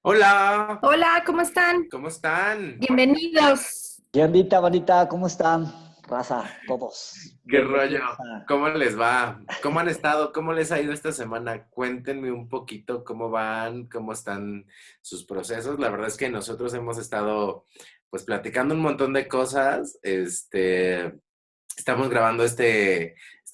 Hola, Hola, ¿cómo están? ¿cómo están? Bienvenidos. ¿Qué ondita, bonita? ¿Cómo están? Raza, todos. ¿Qué rollo? Bienvenidos a... ¿Cómo les va? ¿Cómo han estado? ¿Cómo les ha ido esta semana? Cuéntenme un poquito cómo van, cómo están sus procesos. La verdad es que nosotros hemos estado pues platicando un montón de cosas. Estamos grabando esta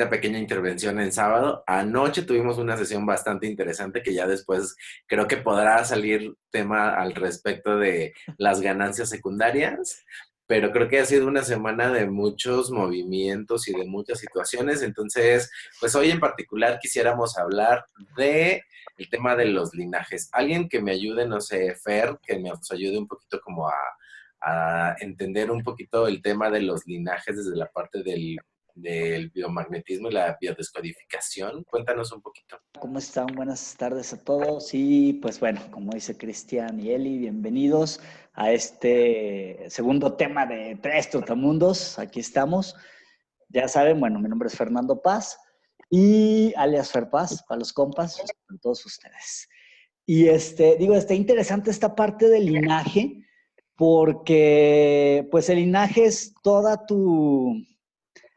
pequeña intervención en sábado. Anoche tuvimos una sesión bastante interesante que ya después creo que podrá salir tema al respecto de las ganancias secundarias, pero creo que ha sido una semana de muchos movimientos y de muchas situaciones. Entonces, pues hoy en particular quisiéramos hablar de el tema de los linajes. Alguien que me ayude, no sé, Fer, que nos ayude un poquito como a entender un poquito el tema de los linajes desde la parte del biomagnetismo y la biodescodificación. Cuéntanos un poquito. ¿Cómo están? Buenas tardes a todos. Y pues bueno, como dice Cristian y Eli, bienvenidos a este segundo tema de Tres Trotamundos. Aquí estamos. Ya saben, bueno, mi nombre es Fernando Paz y alias Fer Paz, para los compas, para todos ustedes. Y está interesante esta parte del linaje, porque pues el linaje es toda tu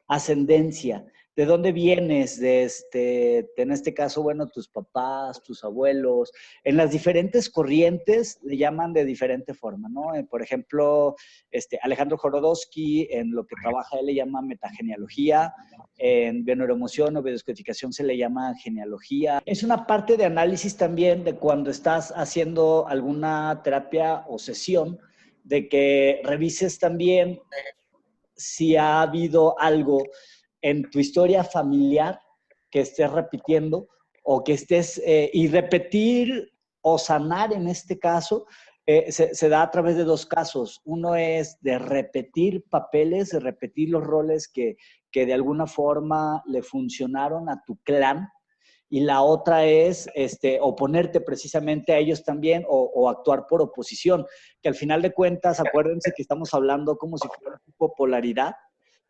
ascendencia, de dónde vienes, en este caso, bueno, tus papás, tus abuelos, en las diferentes corrientes le llaman de diferente forma, ¿no? Por ejemplo, Alejandro Jorodowski, en lo que trabaja él le llama metagenealogía, en bioneuroemoción o biodescodificación se le llama genealogía. Es una parte de análisis también de cuando estás haciendo alguna terapia o sesión, de que revises también si ha habido algo en tu historia familiar que estés repitiendo o que estés, y repetir o sanar en este caso, se da a través de dos casos. Uno es de repetir papeles, de repetir los roles que de alguna forma le funcionaron a tu clan, y la otra es oponerte precisamente a ellos también o actuar por oposición, que al final de cuentas, acuérdense que estamos hablando como si fuera un tipo polaridad,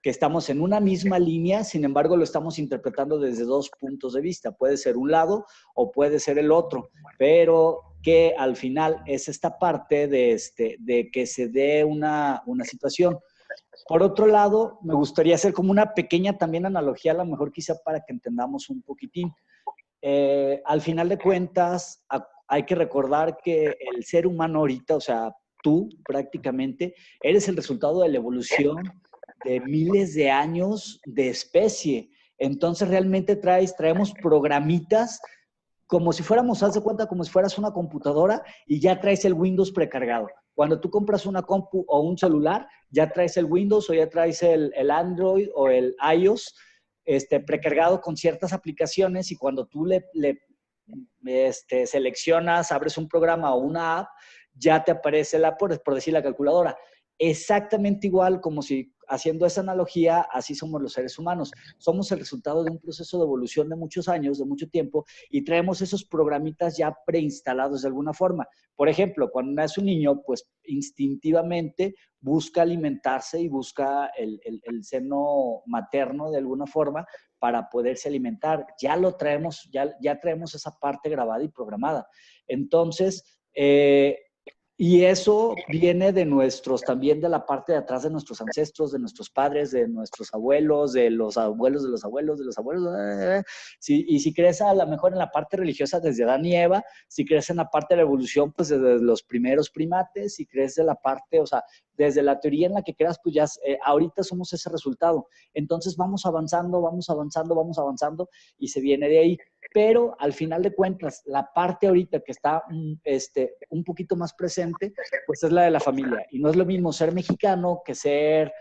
que estamos en una misma línea, sin embargo lo estamos interpretando desde dos puntos de vista, puede ser un lado o puede ser el otro, pero que al final es esta parte de que se dé una situación. Por otro lado, me gustaría hacer como una pequeña también analogía, a lo mejor quizá para que entendamos un poquitín. Al final de cuentas, hay que recordar que el ser humano ahorita, o sea, tú prácticamente, eres el resultado de la evolución de miles de años de especie. Entonces realmente traemos programitas como si fuéramos, haz de cuenta, como si fueras una computadora y ya traes el Windows precargado. Cuando tú compras una compu o un celular, ya traes el Windows o ya traes el Android o el iOS precargado con ciertas aplicaciones, y cuando tú seleccionas, abres un programa o una app, ya te aparece por decir la calculadora. Exactamente igual, como si haciendo esa analogía, así somos los seres humanos. Somos el resultado de un proceso de evolución de muchos años, de mucho tiempo, y traemos esos programitas ya preinstalados de alguna forma. Por ejemplo, cuando nace un niño, pues instintivamente busca alimentarse y busca el seno materno de alguna forma para poderse alimentar. Ya lo traemos, ya traemos esa parte grabada y programada. Entonces, y eso viene de también de la parte de atrás de nuestros ancestros, de nuestros padres, de nuestros abuelos, de los abuelos, de los abuelos, de los abuelos. Sí, y si crees a lo mejor en la parte religiosa desde Adán y Eva, si crees en la parte de la evolución, pues desde los primeros primates, si crees de la parte, o sea, desde la teoría en la que creas, pues ya ahorita somos ese resultado. Entonces vamos avanzando, vamos avanzando, vamos avanzando, y se viene de ahí. Pero al final de cuentas, la parte ahorita que está un poquito más presente, pues es la de la familia. Y no es lo mismo ser mexicano que ser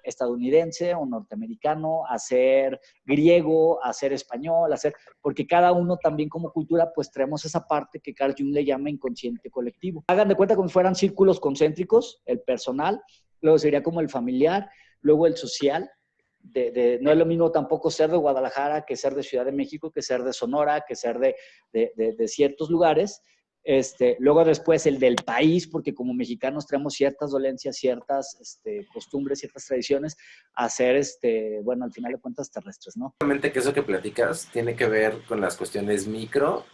estadounidense o norteamericano, a ser griego, a ser español, porque cada uno también como cultura, pues traemos esa parte que Carl Jung le llama inconsciente colectivo. Hagan de cuenta como si fueran círculos concéntricos, el personal, luego sería como el familiar, luego el social. No es lo mismo tampoco ser de Guadalajara que ser de Ciudad de México, que ser de Sonora, que ser de ciertos lugares. Luego después el del país, porque como mexicanos tenemos ciertas dolencias, ciertas costumbres, ciertas tradiciones, a ser, bueno, al final de cuentas terrestres, ¿no? Obviamente que eso que platicas tiene que ver con las cuestiones micro,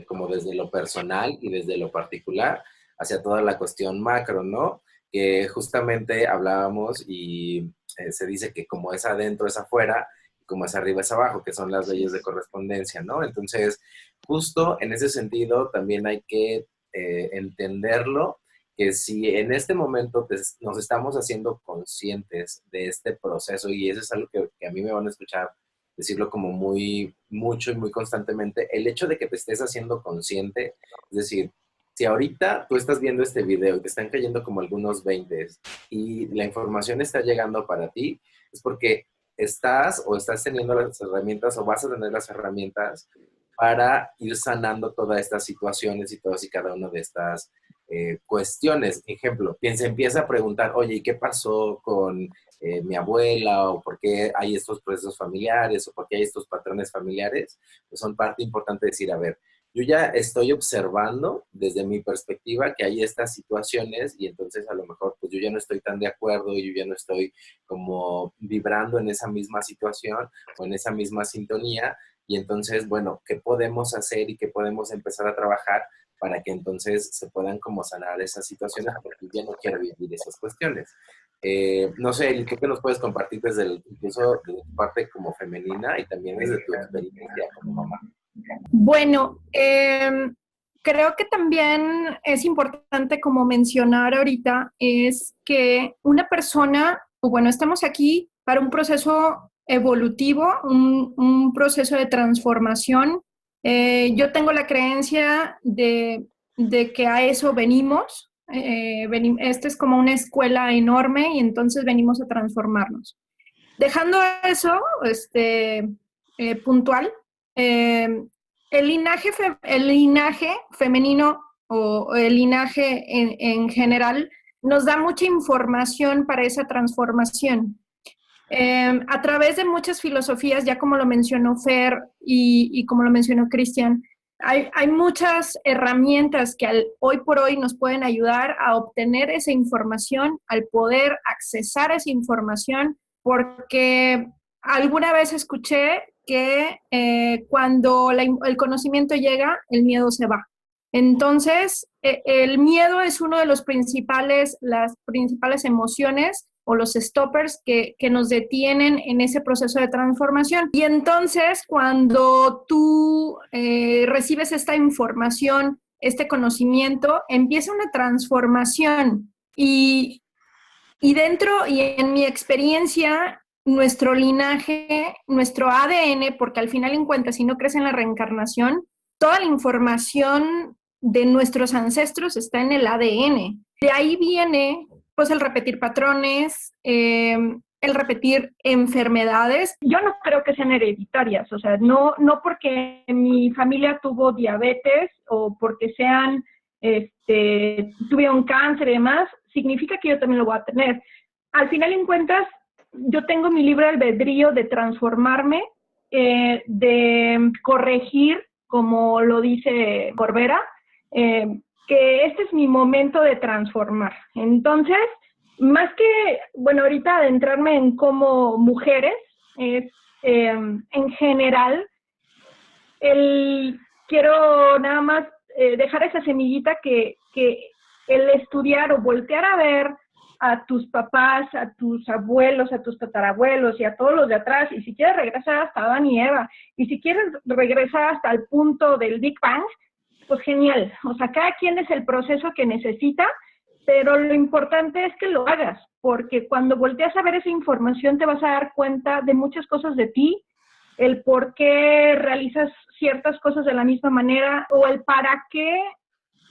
como desde lo personal y desde lo particular hacia toda la cuestión macro, ¿no? Que justamente hablábamos y se dice que como es adentro es afuera, y como es arriba es abajo, que son las leyes de correspondencia, ¿no? Entonces, justo en ese sentido también hay que entenderlo, que si en este momento nos estamos haciendo conscientes de este proceso, y eso es algo que a mí me van a escuchar decirlo como muy mucho y muy constantemente, el hecho de que te estés haciendo consciente, es decir, si ahorita tú estás viendo este video y te están cayendo como algunos 20 y la información está llegando para ti, es porque estás teniendo las herramientas o vas a tener las herramientas para ir sanando todas estas situaciones y todas y cada una de estas cuestiones. Ejemplo, quien se empieza a preguntar, oye, ¿y qué pasó con mi abuela? ¿O por qué hay estos procesos familiares? ¿O por qué hay estos patrones familiares? Pues son parte importante de decir, a ver, yo ya estoy observando desde mi perspectiva que hay estas situaciones y entonces a lo mejor pues yo ya no estoy tan de acuerdo y yo ya no estoy como vibrando en esa misma situación o en esa misma sintonía. Y entonces, bueno, ¿qué podemos hacer y qué podemos empezar a trabajar para que entonces se puedan como sanar esas situaciones? Porque ya no quiero vivir esas cuestiones. No sé, Eli, ¿tú qué nos puedes compartir incluso de tu parte como femenina y también desde tu experiencia como mamá? Bueno, creo que también es importante como mencionar ahorita es que una persona, o bueno, estamos aquí para un proceso evolutivo, un proceso de transformación. Yo tengo la creencia de que a eso venimos. Esta es como una escuela enorme y entonces venimos a transformarnos. Dejando eso puntual, eh, el linaje femenino o el linaje en general nos da mucha información para esa transformación. A través de muchas filosofías, ya como lo mencionó Fer y como lo mencionó Cristian, hay muchas herramientas que hoy por hoy nos pueden ayudar a obtener esa información, al poder accesar esa información, porque alguna vez escuché que cuando el conocimiento llega, el miedo se va. Entonces, el miedo es uno de las principales emociones o los stoppers que nos detienen en ese proceso de transformación. Y entonces, cuando tú recibes esta información, este conocimiento, empieza una transformación. Y dentro, y en mi experiencia, nuestro linaje, nuestro ADN, porque al final en cuenta, si no crees en la reencarnación, toda la información de nuestros ancestros está en el ADN. De ahí viene pues el repetir patrones, el repetir enfermedades. Yo no creo que sean hereditarias, o sea, no porque mi familia tuvo diabetes o porque tuvieron cáncer y demás, significa que yo también lo voy a tener. Al final en cuentas, yo tengo mi libre albedrío de transformarme, de corregir, como lo dice Corbera, que este es mi momento de transformar. Entonces, más que, bueno, ahorita adentrarme en cómo mujeres, en general, quiero nada más dejar esa semillita que el estudiar o voltear a ver a tus papás, a tus abuelos, a tus tatarabuelos y a todos los de atrás, y si quieres regresar hasta Adán y Eva, y si quieres regresar hasta el punto del Big Bang, pues genial. O sea, cada quien es el proceso que necesita, pero lo importante es que lo hagas, porque cuando volteas a ver esa información te vas a dar cuenta de muchas cosas de ti, el por qué realizas ciertas cosas de la misma manera o el para qué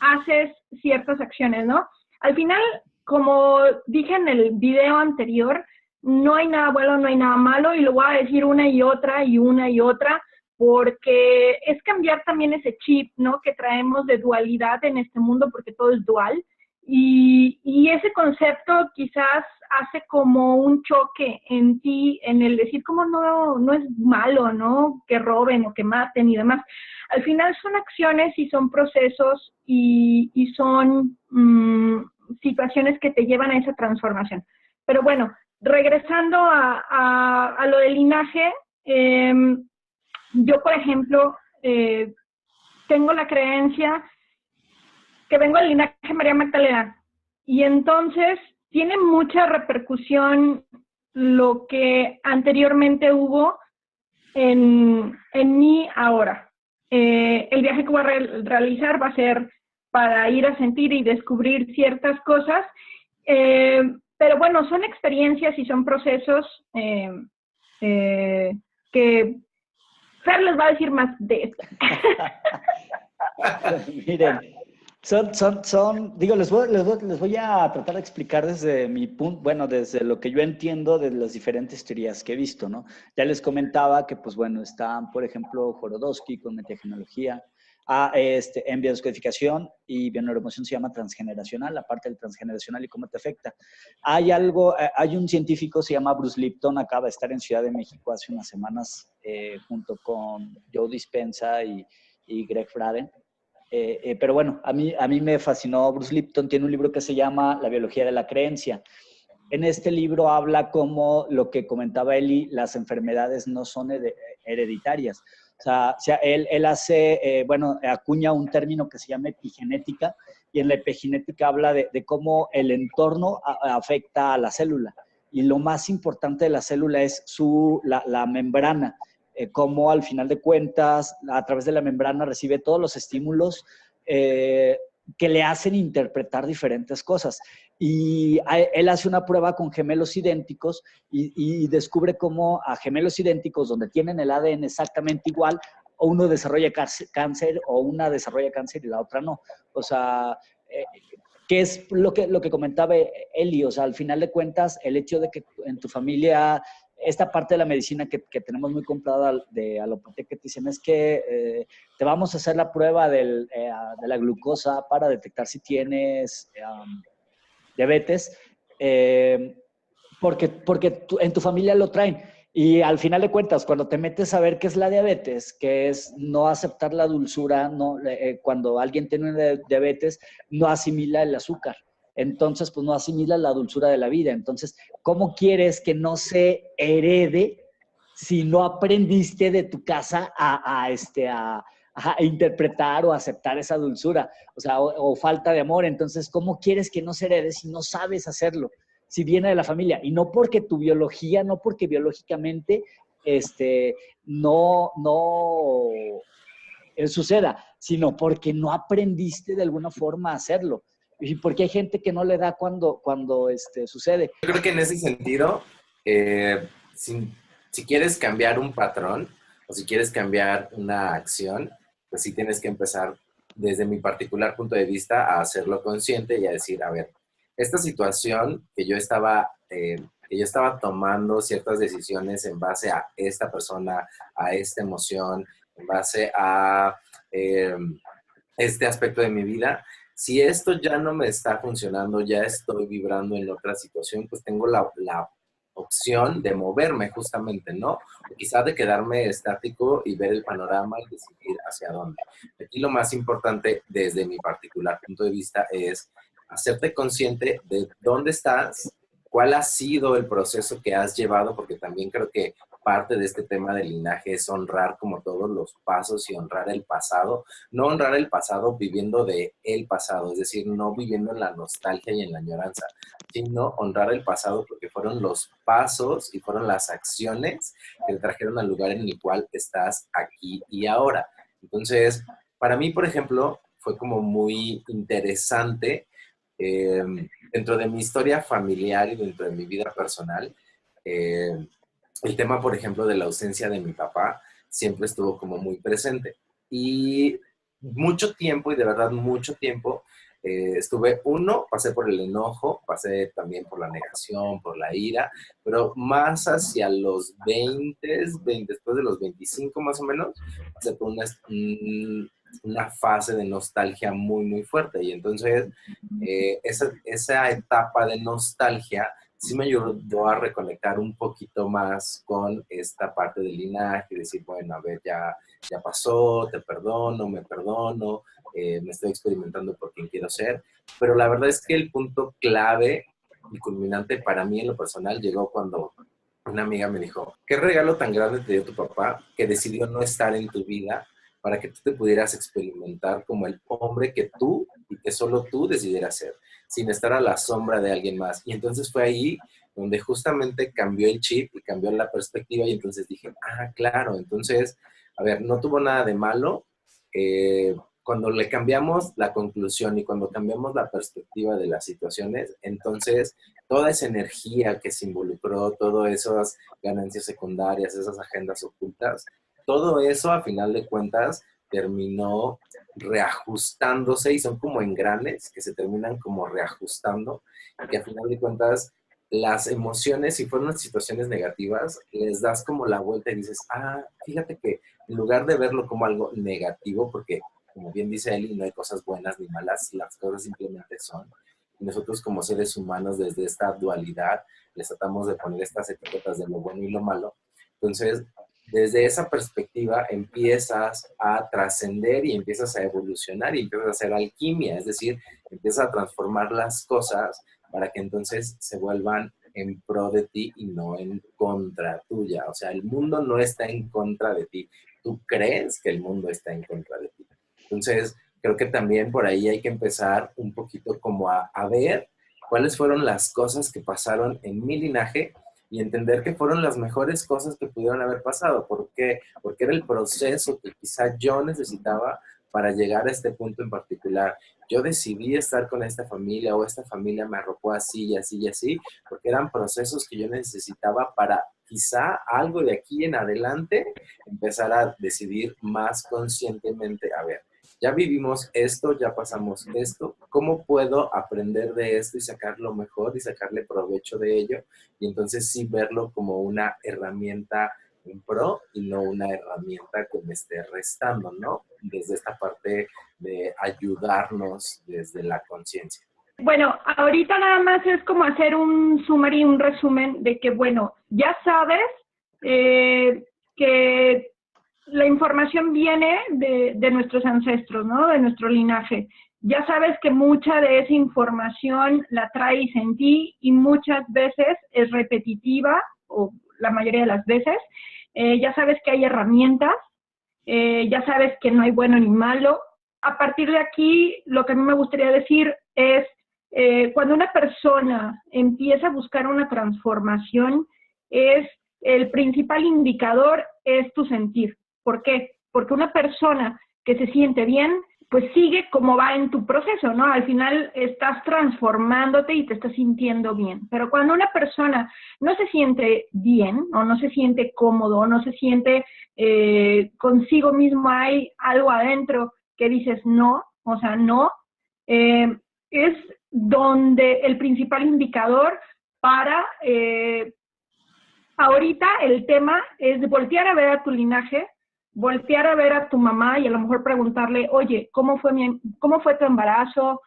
haces ciertas acciones, ¿no? Al final, como dije en el video anterior, no hay nada bueno, no hay nada malo, y lo voy a decir una y otra y una y otra, porque es cambiar también ese chip, ¿no?, que traemos de dualidad en este mundo, porque todo es dual, y ese concepto quizás hace como un choque en ti, en el decir como no es malo, ¿no?, que roben o que maten y demás. Al final son acciones y son procesos y son situaciones que te llevan a esa transformación. Pero bueno, regresando a lo del linaje, yo, por ejemplo, tengo la creencia que vengo del linaje María Magdalena. Y entonces tiene mucha repercusión lo que anteriormente hubo en mí ahora. El viaje que voy a realizar va a ser para ir a sentir y descubrir ciertas cosas, pero bueno, son experiencias y son procesos que Fer les va a decir más de esto. Miren, digo, les voy a tratar de explicar desde mi punto, bueno, desde lo que yo entiendo de las diferentes teorías que he visto, ¿no? Ya les comentaba que, pues bueno, están, por ejemplo, Jorodowski con metagenealogía, en biodescodificación y bioneuroemoción se llama transgeneracional, la parte del transgeneracional y cómo te afecta. Hay un científico, se llama Bruce Lipton, acaba de estar en Ciudad de México hace unas semanas, junto con Joe Dispenza y Greg Fraden. Pero bueno, a mí me fascinó Bruce Lipton, tiene un libro que se llama La biología de la creencia. En este libro habla como lo que comentaba Eli, las enfermedades no son hereditarias. O sea él hace, acuña un término que se llama epigenética, y en la epigenética habla de cómo el entorno afecta a la célula. Y lo más importante de la célula es la membrana. Cómo al final de cuentas, a través de la membrana recibe todos los estímulos que le hacen interpretar diferentes cosas. Y él hace una prueba con gemelos idénticos y descubre cómo a gemelos idénticos, donde tienen el ADN exactamente igual, o uno desarrolla cáncer o una desarrolla cáncer y la otra no. O sea, ¿qué es lo que comentaba Eli? O sea, al final de cuentas, el hecho de que en tu familia esta parte de la medicina que tenemos muy comprada de alopatía, que te dicen es que te vamos a hacer la prueba de la glucosa para detectar si tienes diabetes, porque en tu familia lo traen. Y al final de cuentas, cuando te metes a ver qué es la diabetes, que es no aceptar la dulzura, cuando alguien tiene una diabetes, no asimila el azúcar. Entonces, pues no asimila la dulzura de la vida. Entonces, ¿cómo quieres que no se herede si no aprendiste de tu casa a interpretar o aceptar esa dulzura? O sea, o falta de amor. Entonces, ¿cómo quieres que no se herede si no sabes hacerlo? Si viene de la familia. Y no porque tu biología, no porque biológicamente no suceda, sino porque no aprendiste de alguna forma a hacerlo. Y porque hay gente que no le da cuando sucede. Yo creo que en ese sentido, si quieres cambiar un patrón o si quieres cambiar una acción, pues sí tienes que empezar desde mi particular punto de vista a hacerlo consciente y a decir, a ver, esta situación que yo estaba tomando ciertas decisiones en base a esta persona, a esta emoción, en base a este aspecto de mi vida, si esto ya no me está funcionando, ya estoy vibrando en otra situación, pues tengo la opción de moverme justamente, ¿no? O quizás de quedarme estático y ver el panorama y decidir hacia dónde. Aquí lo más importante, desde mi particular punto de vista, es hacerte consciente de dónde estás, cuál ha sido el proceso que has llevado, porque también creo que parte de este tema del linaje es honrar como todos los pasos y honrar el pasado. No honrar el pasado viviendo de el pasado, es decir, no viviendo en la nostalgia y en la añoranza, sino honrar el pasado porque fueron los pasos y fueron las acciones que te trajeron al lugar en el cual estás aquí y ahora. Entonces, para mí, por ejemplo, fue como muy interesante dentro de mi historia familiar y dentro de mi vida personal, el tema, por ejemplo, de la ausencia de mi papá siempre estuvo como muy presente. Y mucho tiempo, y de verdad mucho tiempo, pasé por el enojo, pasé también por la negación, por la ira, pero más hacia los 20, después de los 25 más o menos, pasé por una fase de nostalgia muy, muy fuerte. Y entonces, esa etapa de nostalgia sí me ayudó a reconectar un poquito más con esta parte del linaje, decir, bueno, a ver, ya pasó, te perdono, me perdono, me estoy experimentando por quien quiero ser, pero la verdad es que el punto clave y culminante para mí en lo personal llegó cuando una amiga me dijo, ¿qué regalo tan grande te dio tu papá que decidió no estar en tu vida para que tú te pudieras experimentar como el hombre que tú y que solo tú decidieras ser, sin estar a la sombra de alguien más. Y entonces fue ahí donde justamente cambió el chip y cambió la perspectiva y entonces dije, ah, claro, entonces, a ver, no tuvo nada de malo. Cuando le cambiamos la conclusión y cuando cambiamos la perspectiva de las situaciones, entonces toda esa energía que se involucró, todas esas ganancias secundarias, esas agendas ocultas, todo eso a final de cuentas terminó reajustándose y son como engranes que se terminan como reajustando y que a final de cuentas las emociones, si fueron situaciones negativas, les das como la vuelta y dices, ah, fíjate que en lugar de verlo como algo negativo, porque como bien dice Eli, no hay cosas buenas ni malas, las cosas simplemente son. Y nosotros como seres humanos, desde esta dualidad, les tratamos de poner estas etiquetas de lo bueno y lo malo. Entonces, desde esa perspectiva empiezas a trascender y empiezas a evolucionar y empiezas a hacer alquimia, es decir, empiezas a transformar las cosas para que entonces se vuelvan en pro de ti y no en contra tuya. O sea, el mundo no está en contra de ti. Tú crees que el mundo está en contra de ti. Entonces, creo que también por ahí hay que empezar un poquito como a ver cuáles fueron las cosas que pasaron en mi linaje y entender que fueron las mejores cosas que pudieron haber pasado. ¿Por qué? Porque era el proceso que quizá yo necesitaba para llegar a este punto en particular. Yo decidí estar con esta familia o esta familia me arropó así y así y así, porque eran procesos que yo necesitaba para quizá algo de aquí en adelante empezar a decidir más conscientemente, a ver, ya vivimos esto, ya pasamos esto, ¿cómo puedo aprender de esto y sacar lo mejor y sacarle provecho de ello? Y entonces sí verlo como una herramienta en pro y no una herramienta que me esté restando, ¿no? Desde esta parte de ayudarnos desde la conciencia. Bueno, ahorita nada más es como hacer un summary, un resumen de que, bueno, ya sabes que la información viene de nuestros ancestros, ¿no? De nuestro linaje. Ya sabes que mucha de esa información la traes en ti y muchas veces es repetitiva, o la mayoría de las veces. Ya sabes que hay herramientas, ya sabes que no hay bueno ni malo. A partir de aquí, lo que a mí me gustaría decir es, cuando una persona empieza a buscar una transformación, el principal indicador es tu sentir. ¿Por qué? Porque una persona que se siente bien, pues sigue como va en tu proceso, ¿no? Al final estás transformándote y te estás sintiendo bien. Pero cuando una persona no se siente bien o no se siente cómodo o no se siente consigo mismo, hay algo adentro que dices no, o sea, no, es donde el principal indicador para... ahorita el tema es voltear a ver a tu linaje, voltear a ver a tu mamá y a lo mejor preguntarle, oye, ¿cómo fue tu embarazo?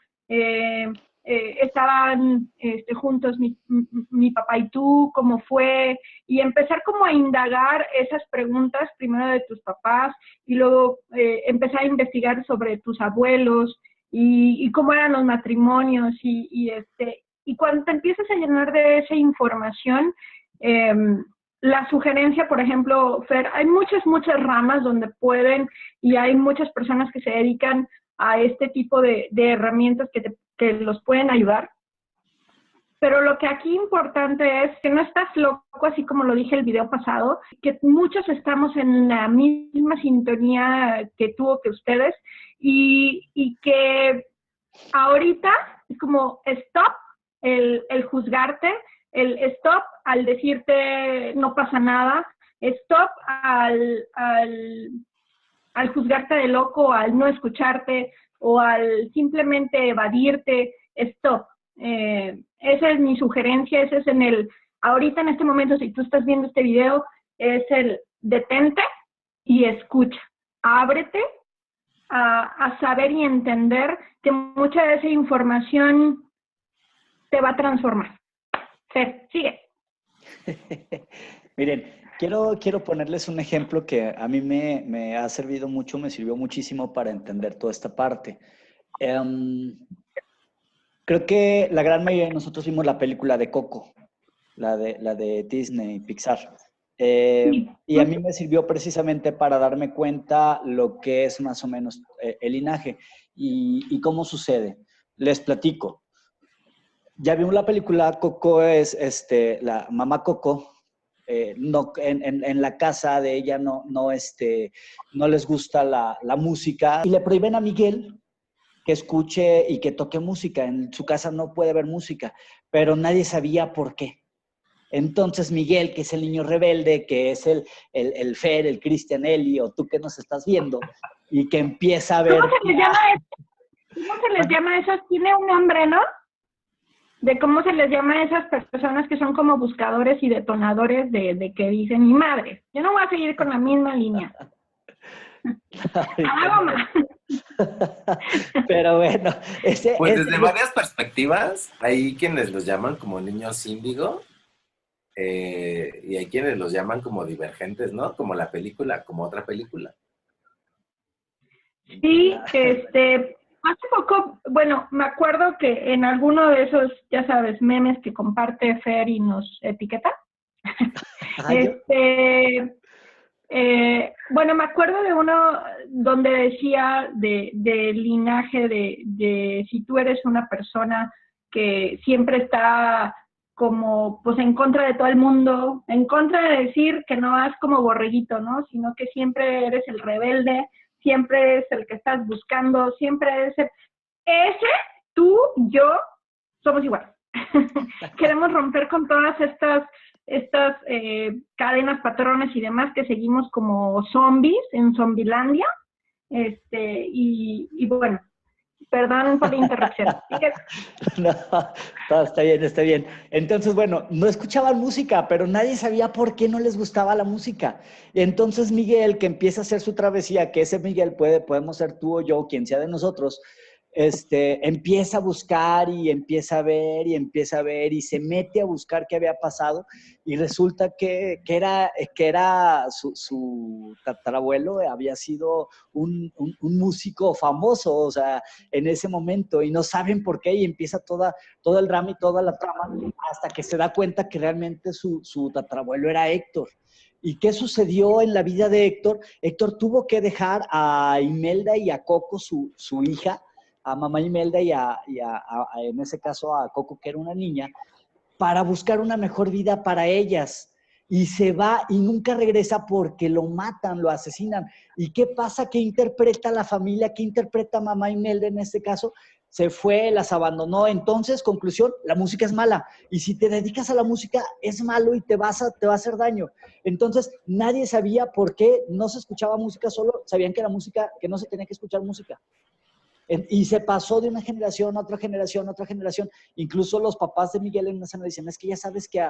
¿Estaban juntos mi papá y tú? ¿Cómo fue? Y empezar como a indagar esas preguntas, primero de tus papás, y luego empezar a investigar sobre tus abuelos y cómo eran los matrimonios. Y cuando te empiezas a llenar de esa información, la sugerencia, por ejemplo, Fer, hay muchas ramas donde pueden y hay muchas personas que se dedican a este tipo de herramientas que los pueden ayudar. Pero lo que aquí importante es que no estás loco, así como lo dije el video pasado, que muchos estamos en la misma sintonía que tú o que ustedes y que ahorita es como stop el juzgarte, el stop al decirte no pasa nada, stop al juzgarte de loco, al no escucharte o al simplemente evadirte, stop. Esa es mi sugerencia, ese es ahorita en este momento, si tú estás viendo este video, es el detente y escucha. Ábrete a saber y entender que mucha de esa información te va a transformar. Fer, sigue. Miren, quiero ponerles un ejemplo que a mí me ha servido mucho, me sirvió muchísimo para entender toda esta parte. Creo que la gran mayoría de nosotros vimos la película de Coco, la de Disney, Pixar. Y a mí me sirvió precisamente para darme cuenta lo que es más o menos el linaje y cómo sucede. Les platico. Ya vimos la película, Coco es la mamá Coco. No, en la casa de ella no les gusta la música y le prohíben a Miguel que escuche y que toque música. En su casa no puede haber música, pero nadie sabía por qué. Entonces Miguel, que es el niño rebelde, que es el Fer, el Cristian, Eli, o tú que nos estás viendo, y que empieza a ver... ¿Cómo se les llama a esos? Tiene un nombre, ¿no? De cómo se les llama a esas personas que son como buscadores y detonadores de que dicen, mi madre, yo no voy a seguir con la misma línea. Pero bueno, pues desde varias perspectivas, hay quienes los llaman como niños índigo, y hay quienes los llaman como divergentes, ¿no? Como la película, como otra película. Sí, hace poco, bueno, me acuerdo que en alguno de esos, ya sabes, memes que comparte Fer y nos etiqueta, bueno, me acuerdo de uno donde decía de linaje de si tú eres una persona que siempre está como pues en contra de todo el mundo, en contra de decir que no vas como borreguito, ¿no? Sino que siempre eres el rebelde, siempre es el que estás buscando, siempre es ese, tú, yo, somos iguales. Queremos romper con todas estas cadenas, patrones y demás que seguimos como zombies en Zombilandia. Y bueno, perdón por la interrupción. No, todo está bien, está bien. Entonces, bueno, no escuchaban música, pero nadie sabía por qué no les gustaba la música. Y entonces Miguel, que empieza a hacer su travesía, que ese Miguel podemos ser tú o yo, quien sea de nosotros, empieza a buscar y empieza a ver y empieza a ver y se mete a buscar qué había pasado y resulta que era su tatarabuelo, había sido un músico famoso, o sea, en ese momento y no saben por qué y empieza todo el drama y toda la trama hasta que se da cuenta que realmente su tatarabuelo era Héctor. ¿Y qué sucedió en la vida de Héctor? Héctor tuvo que dejar a Imelda y a Coco, su hija, a mamá Imelda y en ese caso a Coco, que era una niña, para buscar una mejor vida para ellas. Y se va y nunca regresa porque lo matan, lo asesinan. ¿Y qué pasa? ¿Qué interpreta la familia? ¿Qué interpreta mamá Imelda en este caso? Se fue, las abandonó. Entonces, conclusión, la música es mala. Y si te dedicas a la música, es malo y te va a hacer daño. Entonces, nadie sabía por qué no se escuchaba música, solo sabían que la música, que no se tenía que escuchar música. Y se pasó de una generación a otra generación, a otra generación. Incluso los papás de Miguel en una escena dicen, es que ya sabes que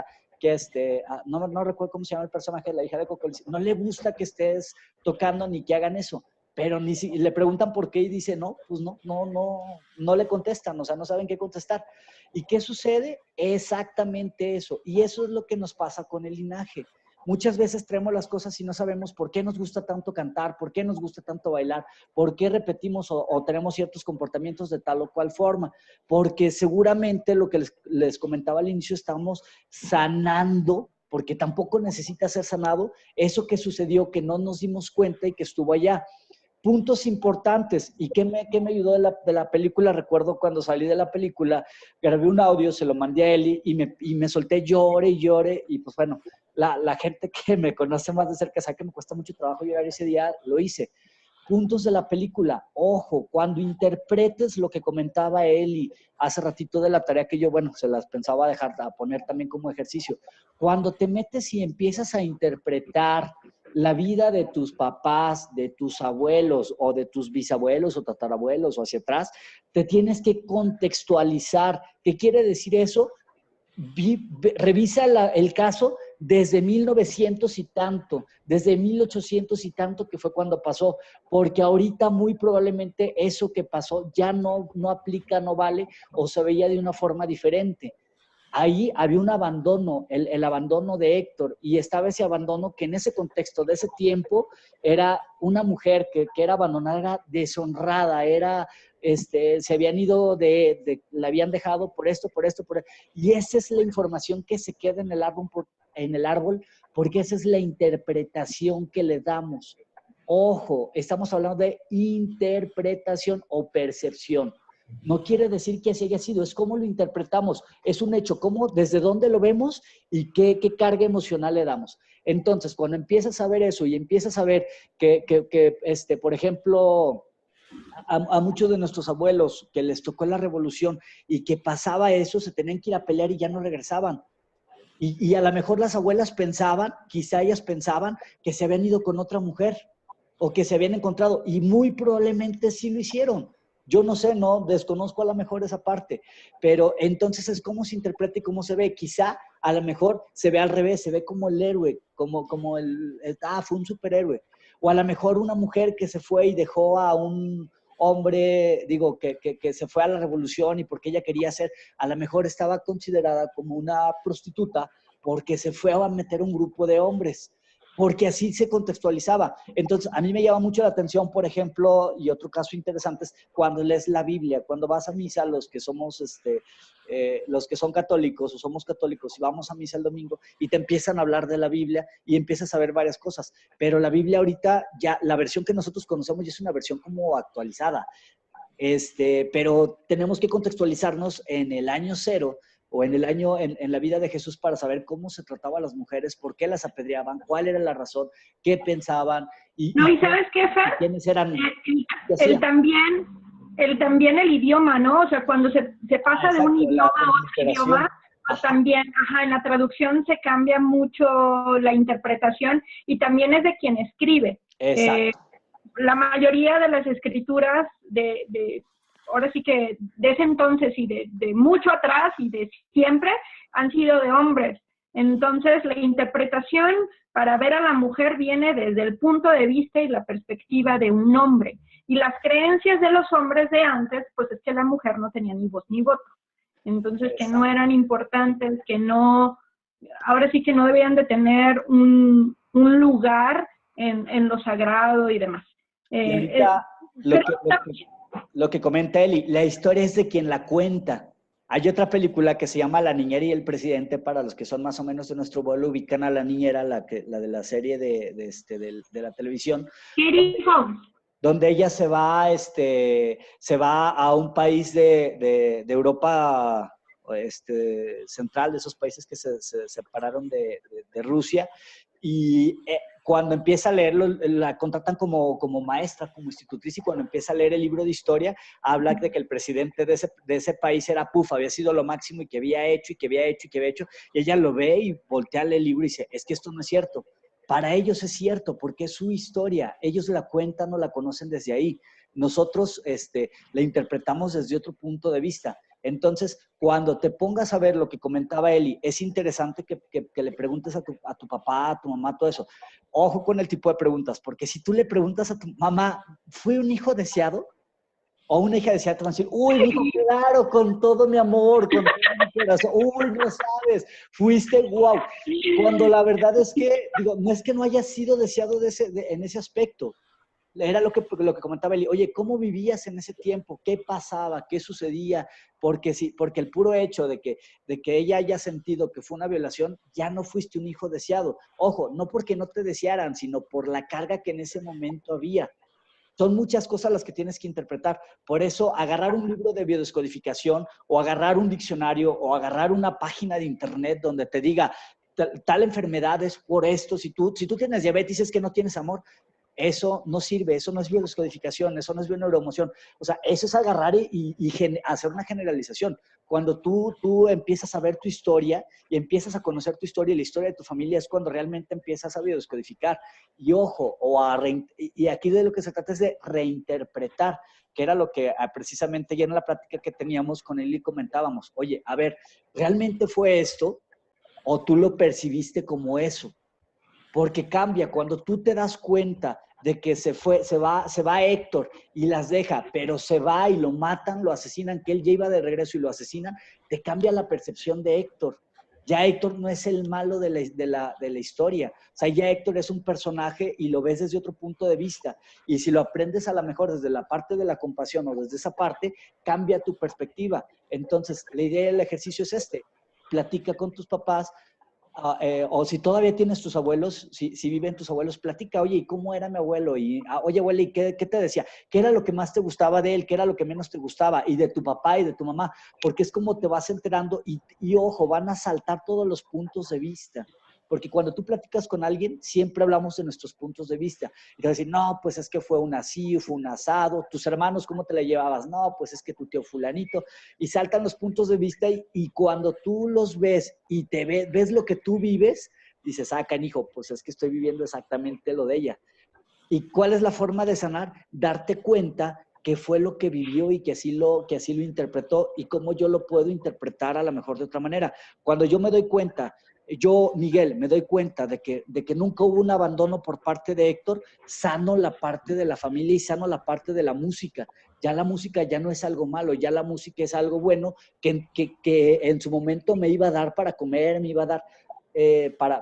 no recuerdo cómo se llama el personaje de la hija de Coco, no le gusta que estés tocando ni que hagan eso. Pero le preguntan por qué y dice, no, pues no le contestan, o sea, no saben qué contestar. ¿Y qué sucede? Exactamente eso. Y eso es lo que nos pasa con el linaje. Muchas veces traemos las cosas y no sabemos por qué nos gusta tanto cantar, por qué nos gusta tanto bailar, por qué repetimos o tenemos ciertos comportamientos de tal o cual forma. Porque seguramente lo que les comentaba al inicio, estamos sanando, porque tampoco necesita ser sanado, eso que sucedió, que no nos dimos cuenta y que estuvo allá. Puntos importantes. ¿Y qué me ayudó de la película? Recuerdo cuando salí de la película, grabé un audio, se lo mandé a Eli y me solté, llore y llore. Y pues bueno, la gente que me conoce más de cerca sabe que me cuesta mucho trabajo llorar ese día, lo hice. Puntos de la película. Ojo, cuando interpretes lo que comentaba Eli hace ratito de la tarea que yo, bueno, se las pensaba dejar a poner también como ejercicio. Cuando te metes y empiezas a interpretar la vida de tus papás, de tus abuelos o de tus bisabuelos o tatarabuelos o hacia atrás, te tienes que contextualizar. ¿Qué quiere decir eso? Revisa el caso desde 1900 y tanto, desde 1800 y tanto, que fue cuando pasó, porque ahorita muy probablemente eso que pasó ya no aplica, no vale, o se veía de una forma diferente. Ahí había un abandono, el abandono de Héctor, y estaba ese abandono que en ese contexto de ese tiempo era una mujer que era abandonada, era deshonrada, se habían ido la habían dejado por esto, y esa es la información que se queda en el árbol porque esa es la interpretación que le damos. Ojo, estamos hablando de interpretación o percepción. No quiere decir que así haya sido, es cómo lo interpretamos. Es un hecho, cómo, desde dónde lo vemos y qué carga emocional le damos. Entonces, cuando empiezas a ver eso y empiezas a ver que por ejemplo, a muchos de nuestros abuelos que les tocó la revolución y que pasaba eso, se tenían que ir a pelear y ya no regresaban. Y a lo mejor las abuelas pensaban, quizá ellas pensaban que se habían ido con otra mujer o que se habían encontrado, y muy probablemente sí lo hicieron. Yo no sé, no desconozco a lo mejor esa parte, pero entonces es cómo se interpreta y cómo se ve. Quizá a lo mejor se ve al revés, se ve como el héroe, como fue un superhéroe. O a lo mejor una mujer que se fue y dejó a un hombre, digo, que se fue a la revolución y porque ella quería ser, a lo mejor estaba considerada como una prostituta porque se fue a meter un grupo de hombres, porque así se contextualizaba. Entonces, a mí me llama mucho la atención, por ejemplo, y otro caso interesante es cuando lees la Biblia, cuando vas a misa, los que somos, los que son católicos o somos católicos y vamos a misa el domingo y te empiezan a hablar de la Biblia y empiezas a ver varias cosas. Pero la Biblia ahorita, ya la versión que nosotros conocemos ya es una versión como actualizada. Pero tenemos que contextualizarnos en el año cero o en el año, en la vida de Jesús para saber cómo se trataba a las mujeres, por qué las apedreaban, cuál era la razón, qué pensaban y ¿sabes qué, Fer? Quiénes eran. También el idioma, ¿no? O sea, cuando se pasa de un idioma a otro idioma, pues también, en la traducción se cambia mucho la interpretación y también es de quien escribe. Exacto. La mayoría de las escrituras ahora sí que de ese entonces y de mucho atrás y de siempre han sido de hombres. Entonces, la interpretación para ver a la mujer viene desde el punto de vista y la perspectiva de un hombre. Y las creencias de los hombres de antes, pues es que la mujer no tenía ni voz ni voto. Entonces, que no eran importantes, que no, ahora sí que no debían de tener un lugar en lo sagrado y demás. Lo que comenta Eli, la historia es de quien la cuenta. Hay otra película que se llama La niñera y el presidente, para los que son más o menos de nuestro vuelo, ubican a la niñera, la de la serie de la televisión. Donde ella se va a un país de Europa central, de esos países que se separaron de Rusia, y cuando empieza a leerlo, la contratan como maestra, como institutriz, y cuando empieza a leer el libro de historia, habla de que el presidente de ese país era había sido lo máximo y que había hecho, y ella lo ve y voltea a leer el libro y dice, es que esto no es cierto. Para ellos es cierto, porque es su historia, ellos la cuentan o la conocen desde ahí. Nosotros la interpretamos desde otro punto de vista. Entonces, cuando te pongas a ver lo que comentaba Eli, es interesante que le preguntes a tu papá, a tu mamá, todo eso. Ojo con el tipo de preguntas, porque si tú le preguntas a tu mamá, ¿fue un hijo deseado? O una hija deseada, te van a decir, uy, hijo, claro, con todo mi amor, con todo mi corazón, uy, no sabes, fuiste guau. Cuando la verdad es que, digo, no es que no haya sido deseado en ese aspecto. Era lo que comentaba Eli, oye, ¿cómo vivías en ese tiempo? ¿Qué pasaba? ¿Qué sucedía? Porque el puro hecho de que ella haya sentido que fue una violación, ya no fuiste un hijo deseado. Ojo, no porque no te desearan, sino por la carga que en ese momento había. Son muchas cosas las que tienes que interpretar. Por eso, agarrar un libro de biodescodificación o agarrar un diccionario o agarrar una página de internet donde te diga tal enfermedad es por esto. Si tú tienes diabetes es que no tienes amor. Eso no sirve, eso no es biodescodificación, eso no es bioneuroemoción. O sea, eso es agarrar y hacer una generalización. Cuando tú empiezas a ver tu historia y empiezas a conocer tu historia y la historia de tu familia es cuando realmente empiezas a biodescodificar. Y ojo, y aquí de lo que se trata es de reinterpretar, que era lo que precisamente ya en la plática que teníamos con él y comentábamos. Oye, a ver, ¿realmente fue esto o tú lo percibiste como eso? Porque cambia cuando tú te das cuenta de que se va Héctor y las deja, pero se va y lo matan, lo asesinan, que él ya iba de regreso y lo asesinan, te cambia la percepción de Héctor. Ya Héctor no es el malo de la historia. O sea, ya Héctor es un personaje y lo ves desde otro punto de vista. Y si lo aprendes a lo mejor desde la parte de la compasión o desde esa parte, cambia tu perspectiva. Entonces, la idea del ejercicio es platica con tus papás, O si todavía tienes tus abuelos, si viven tus abuelos, platica, oye, ¿y cómo era mi abuelo? Y, oye, abuela, ¿y qué te decía? ¿Qué era lo que más te gustaba de él? ¿Qué era lo que menos te gustaba? Y de tu papá y de tu mamá, porque es como te vas enterando y ojo, van a saltar todos los puntos de vista. Porque cuando tú platicas con alguien, siempre hablamos de nuestros puntos de vista. Y te vas a decir, no, pues es que fue un así, fue un asado. Tus hermanos, ¿cómo te la llevabas? No, pues es que tu tío fulanito. Y saltan los puntos de vista y cuando tú los ves y ves lo que tú vives, dices, canijo, pues es que estoy viviendo exactamente lo de ella. ¿Y cuál es la forma de sanar? Darte cuenta qué fue lo que vivió y que así lo interpretó y cómo yo lo puedo interpretar a lo mejor de otra manera. Cuando yo me doy cuenta, yo, Miguel, me doy cuenta de que nunca hubo un abandono por parte de Héctor, sano la parte de la familia y sano la parte de la música. Ya la música ya no es algo malo, ya la música es algo bueno que en su momento me iba a dar para comer, me iba a dar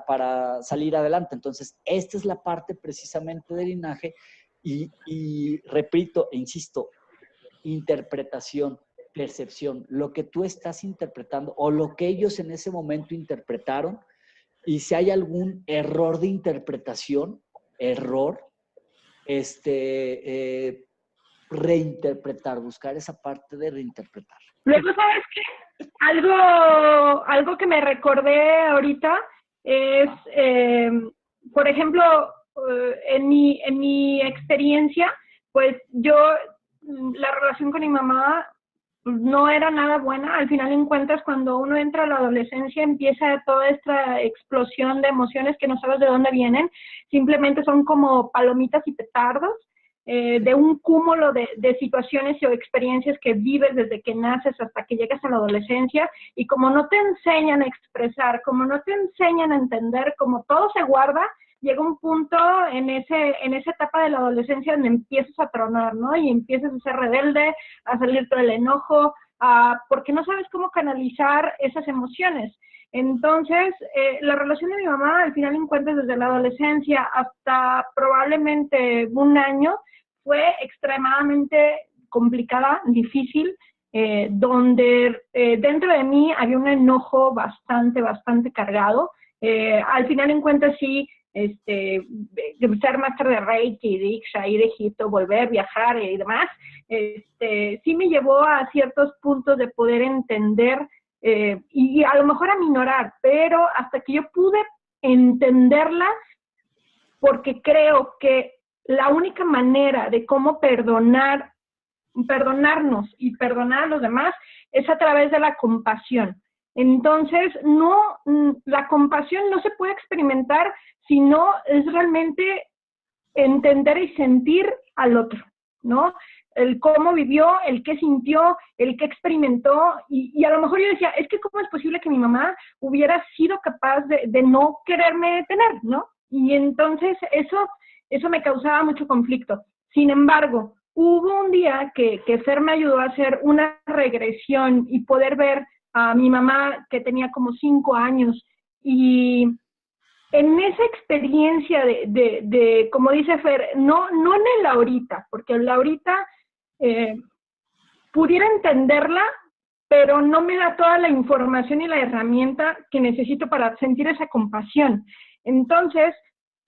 para salir adelante. Entonces, esta es la parte precisamente del linaje y repito e insisto, interpretación, percepción, lo que tú estás interpretando o lo que ellos en ese momento interpretaron, y si hay algún error de interpretación, reinterpretar, buscar esa parte de reinterpretar. Luego, ¿sabes qué? Algo que me recordé ahorita es, por ejemplo, en mi experiencia, pues yo, la relación con mi mamá no era nada buena. Al final en cuentas, cuando uno entra a la adolescencia, empieza toda esta explosión de emociones que no sabes de dónde vienen. Simplemente son como palomitas y petardos. De un cúmulo de situaciones o experiencias que vives desde que naces hasta que llegas a la adolescencia, y como no te enseñan a expresar, como no te enseñan a entender, como todo se guarda, llega un punto en esa etapa de la adolescencia donde empiezas a tronar, ¿no? Y empiezas a ser rebelde, a salir todo el enojo, porque no sabes cómo canalizar esas emociones. Entonces, la relación de mi mamá, al final en cuentas, desde la adolescencia hasta probablemente un año, fue extremadamente complicada, difícil, donde dentro de mí había un enojo bastante cargado. Al final en cuentas sí, ser máster de Reiki, Diksha, ir a Egipto, volver, viajar y demás, sí me llevó a ciertos puntos de poder entender y a lo mejor a minorar, pero hasta que yo pude entenderla, porque creo que la única manera de cómo perdonarnos y perdonar a los demás es a través de la compasión. Entonces, la compasión no se puede experimentar si no es realmente entender y sentir al otro, ¿no? El cómo vivió, el qué sintió, el qué experimentó, y a lo mejor yo decía, es que cómo es posible que mi mamá hubiera sido capaz de no quererme tener, ¿no? Y entonces eso me causaba mucho conflicto. Sin embargo, hubo un día que Fer me ayudó a hacer una regresión y poder ver a mi mamá que tenía como 5 años, y en esa experiencia de como dice Fer, no en el ahorita, porque el ahorita pudiera entenderla, pero no me da toda la información y la herramienta que necesito para sentir esa compasión. Entonces,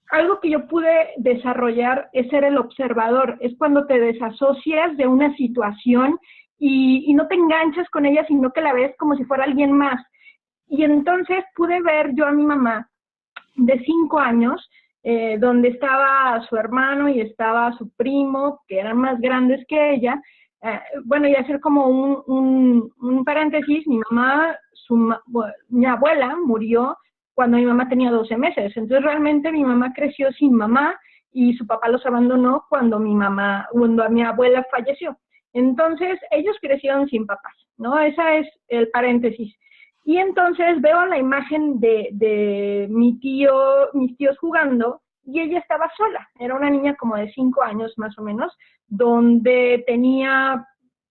algo que yo pude desarrollar es ser el observador. Es cuando te desasocias de una situación y no te enganchas con ella, sino que la ves como si fuera alguien más. Y entonces pude ver yo a mi mamá de 5 años, donde estaba su hermano y estaba su primo, que eran más grandes que ella. Bueno, y hacer como un paréntesis, mi abuela murió cuando mi mamá tenía 12 meses. Entonces realmente mi mamá creció sin mamá y su papá los abandonó cuando mi abuela falleció. Entonces ellos crecieron sin papás, ¿no? Ese es el paréntesis. Y entonces veo la imagen de mis tíos jugando, y ella estaba sola. Era una niña como de 5 años más o menos, donde tenía,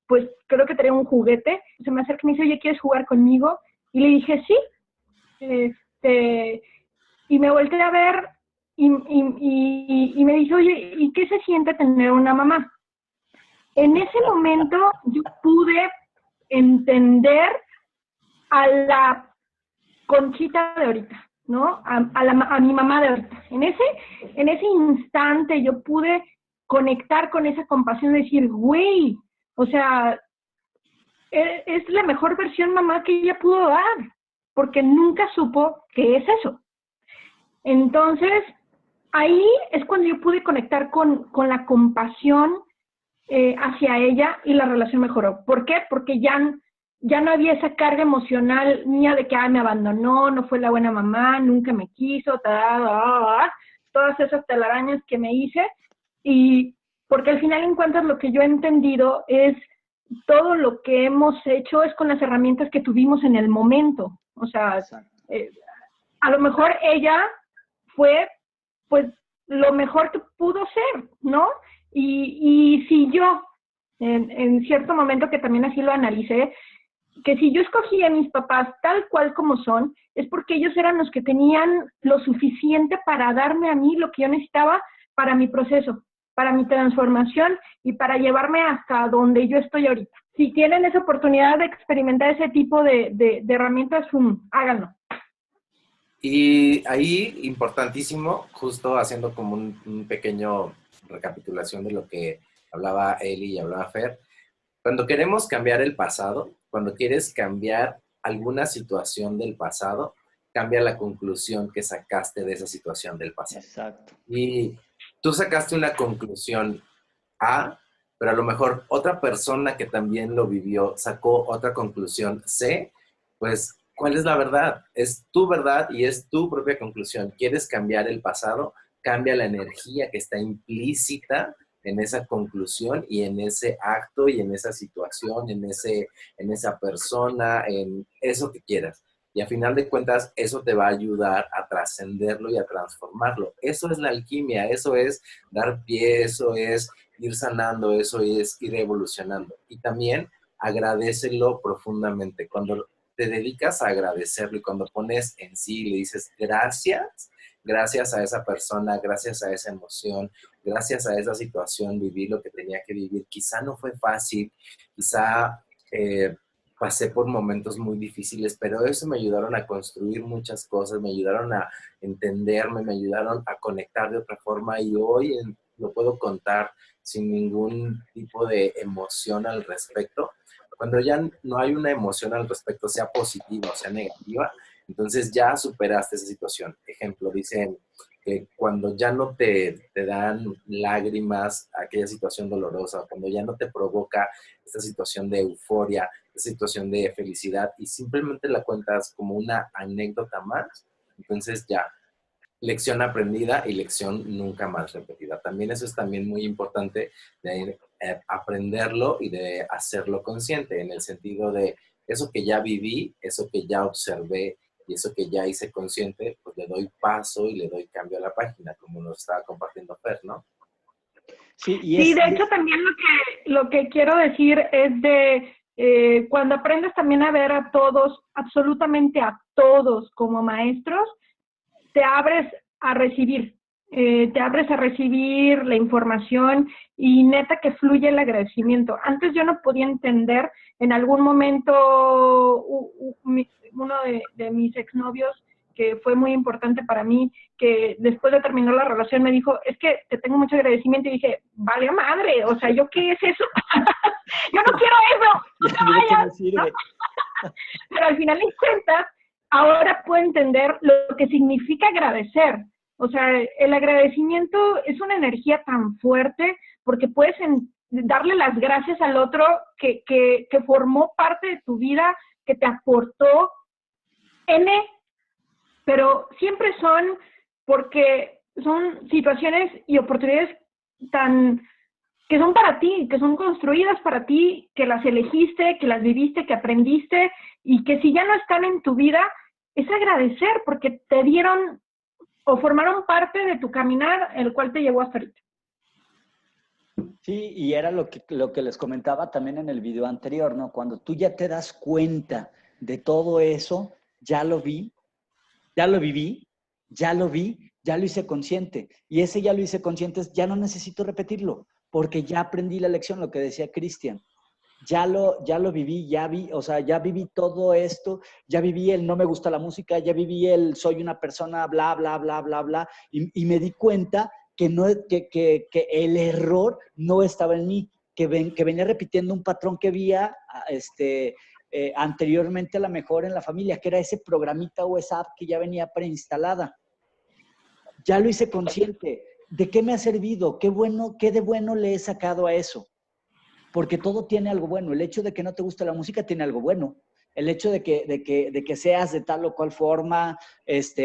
pues creo que tenía un juguete. Se me acerca y me dice, oye, ¿quieres jugar conmigo? Y le dije, sí. Y me volteé a ver y me dice, oye, ¿y qué se siente tener una mamá? En ese momento yo pude entender a la Conchita de ahorita, ¿no? A mi mamá de ahorita. En ese instante yo pude conectar con esa compasión, decir, güey, o sea, es la mejor versión mamá que ella pudo dar, porque nunca supo qué es eso. Entonces, ahí es cuando yo pude conectar con la compasión hacia ella y la relación mejoró. ¿Por qué? Porque ya no había esa carga emocional mía de que me abandonó, no fue la buena mamá, nunca me quiso, todas esas telarañas que me hice. Y porque al final en cuentas lo que yo he entendido es todo lo que hemos hecho es con las herramientas que tuvimos en el momento. O sea, a lo mejor ella fue pues lo mejor que pudo ser, ¿no? Y si yo, en cierto momento que también así lo analicé, que si yo escogí a mis papás tal cual como son, es porque ellos eran los que tenían lo suficiente para darme a mí lo que yo necesitaba para mi proceso, para mi transformación y para llevarme hasta donde yo estoy ahorita. Si tienen esa oportunidad de experimentar ese tipo de herramientas, háganlo. Y ahí, importantísimo, justo haciendo como un pequeño recapitulación de lo que hablaba Eli y hablaba Fer, cuando queremos cambiar el pasado, cuando quieres cambiar alguna situación del pasado, cambia la conclusión que sacaste de esa situación del pasado. Exacto. Y tú sacaste una conclusión A, pero a lo mejor otra persona que también lo vivió sacó otra conclusión C, pues, ¿cuál es la verdad? Es tu verdad y es tu propia conclusión. ¿Quieres cambiar el pasado? Cambia la energía que está implícita en esa conclusión y en ese acto y en esa situación, en esa persona, en eso que quieras. Y a final de cuentas, eso te va a ayudar a trascenderlo y a transformarlo. Eso es la alquimia, eso es dar pie, eso es ir sanando, eso es ir evolucionando. Y también agradécelo profundamente. Cuando te dedicas a agradecerlo y cuando pones en sí y le dices gracias a esa persona, gracias a esa emoción, gracias a esa situación, viví lo que tenía que vivir. Quizá no fue fácil, quizá pasé por momentos muy difíciles, pero eso me ayudaron a construir muchas cosas, me ayudaron a entenderme, me ayudaron a conectar de otra forma y hoy lo puedo contar sin ningún tipo de emoción al respecto. Cuando ya no hay una emoción al respecto, sea positiva o sea negativa, entonces ya superaste esa situación. Ejemplo, dicen que cuando ya no te dan lágrimas aquella situación dolorosa, cuando ya no te provoca esta situación de euforia, esta situación de felicidad y simplemente la cuentas como una anécdota más, entonces ya, lección aprendida y lección nunca más repetida. También eso es también muy importante de aprenderlo y de hacerlo consciente en el sentido de eso que ya viví, eso que ya observé y eso que ya hice consciente, pues le doy paso y le doy cambio a la página, como nos estaba compartiendo Fer, ¿no? Sí, de hecho también lo que quiero decir es de cuando aprendes también a ver a todos, absolutamente a todos como maestros, te abres a recibir la información y neta que fluye el agradecimiento. Antes yo no podía entender, en algún momento uno de mis exnovios, que fue muy importante para mí, que después de terminar la relación me dijo, es que te tengo mucho agradecimiento, y dije, vale madre, o sea, ¿yo qué es eso? Yo no quiero eso. ¿No? Pero al final de cuentas, ahora puedo entender lo que significa agradecer. O sea, el agradecimiento es una energía tan fuerte porque puedes darle las gracias al otro que formó parte de tu vida, que te aportó pero siempre son porque son situaciones y oportunidades que son para ti, que son construidas para ti, que las elegiste, que las viviste, que aprendiste, y que si ya no están en tu vida, es agradecer porque te dieron o formaron parte de tu caminar, el cual te llevó hasta ahorita. Sí, y era lo que les comentaba también en el video anterior, ¿no? Cuando tú ya te das cuenta de todo eso, ya lo vi, ya lo viví, ya lo vi, ya lo hice consciente. Y ese ya no necesito repetirlo, porque ya aprendí la lección, lo que decía Cristian. ya lo viví, o sea, ya viví todo esto, ya viví el no me gusta la música, ya viví el soy una persona bla, bla, bla, bla, bla, y me di cuenta que el error no estaba en mí, que venía repitiendo un patrón que había anteriormente a la mejor en la familia, que era ese programita o esa app que ya venía preinstalada. Ya lo hice consciente. ¿De qué me ha servido? ¿Qué de bueno le he sacado a eso? Porque todo tiene algo bueno. El hecho de que no te guste la música tiene algo bueno. El hecho de que seas de tal o cual forma,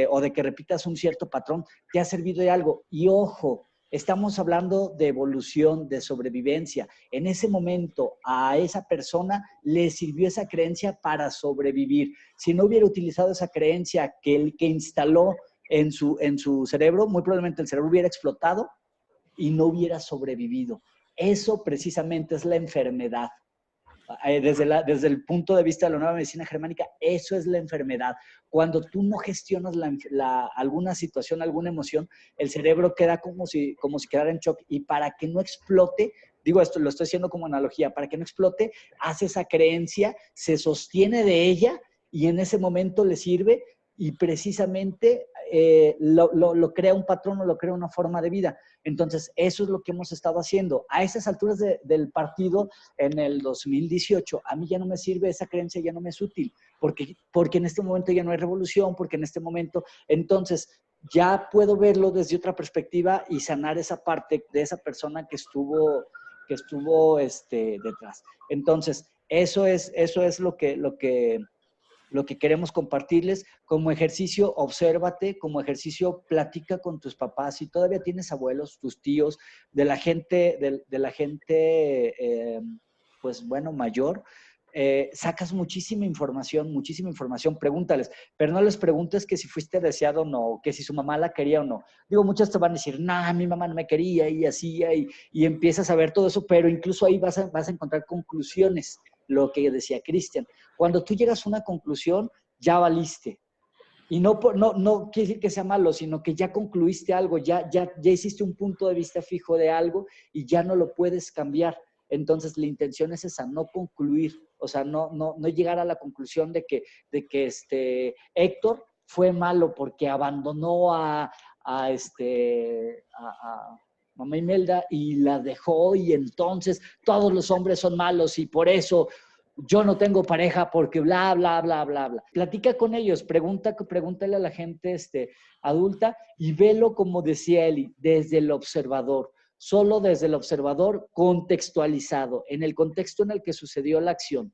o de que repitas un cierto patrón, te ha servido de algo. Y ojo, estamos hablando de evolución, de sobrevivencia. En ese momento a esa persona le sirvió esa creencia para sobrevivir. Si no hubiera utilizado esa creencia que instaló en su cerebro, muy probablemente el cerebro hubiera explotado y no hubiera sobrevivido. Eso precisamente es la enfermedad. Desde el punto de vista de la nueva medicina germánica, eso es la enfermedad. Cuando tú no gestionas alguna situación, alguna emoción, el cerebro queda como si quedara en shock, y para que no explote, digo esto, lo estoy haciendo como analogía, para que no explote, hace esa creencia, se sostiene de ella y en ese momento le sirve, y precisamente lo crea un patrón o lo crea una forma de vida. Entonces, eso es lo que hemos estado haciendo. A esas alturas del partido, en el 2018, a mí ya no me sirve, esa creencia ya no me es útil, porque en este momento ya no hay revolución, porque en este momento, entonces, ya puedo verlo desde otra perspectiva y sanar esa parte de esa persona que estuvo detrás. Entonces, eso es lo que queremos compartirles. Como ejercicio, obsérvate, como ejercicio, platica con tus papás. Si todavía tienes abuelos, tus tíos, de la gente, pues bueno, mayor, sacas muchísima información, pregúntales, pero no les preguntes que si fuiste deseado o no, que si su mamá la quería o no. Digo, muchas te van a decir, no, mi mamá no me quería y hacía, y empiezas a ver todo eso, pero incluso ahí vas a encontrar conclusiones, lo que decía Cristian. Cuando tú llegas a una conclusión, ya valiste. Y no quiere decir que sea malo, sino que ya concluiste algo, ya hiciste un punto de vista fijo de algo y ya no lo puedes cambiar. Entonces, la intención es esa, no concluir, o sea, no llegar a la conclusión de que Héctor fue malo porque abandonó a mamá Imelda y la dejó, y entonces todos los hombres son malos y por eso yo no tengo pareja porque bla, bla, bla, bla, bla. Platica con ellos, pregúntale a la gente adulta y velo, como decía Eli, desde el observador, solo desde el observador contextualizado, en el contexto en el que sucedió la acción.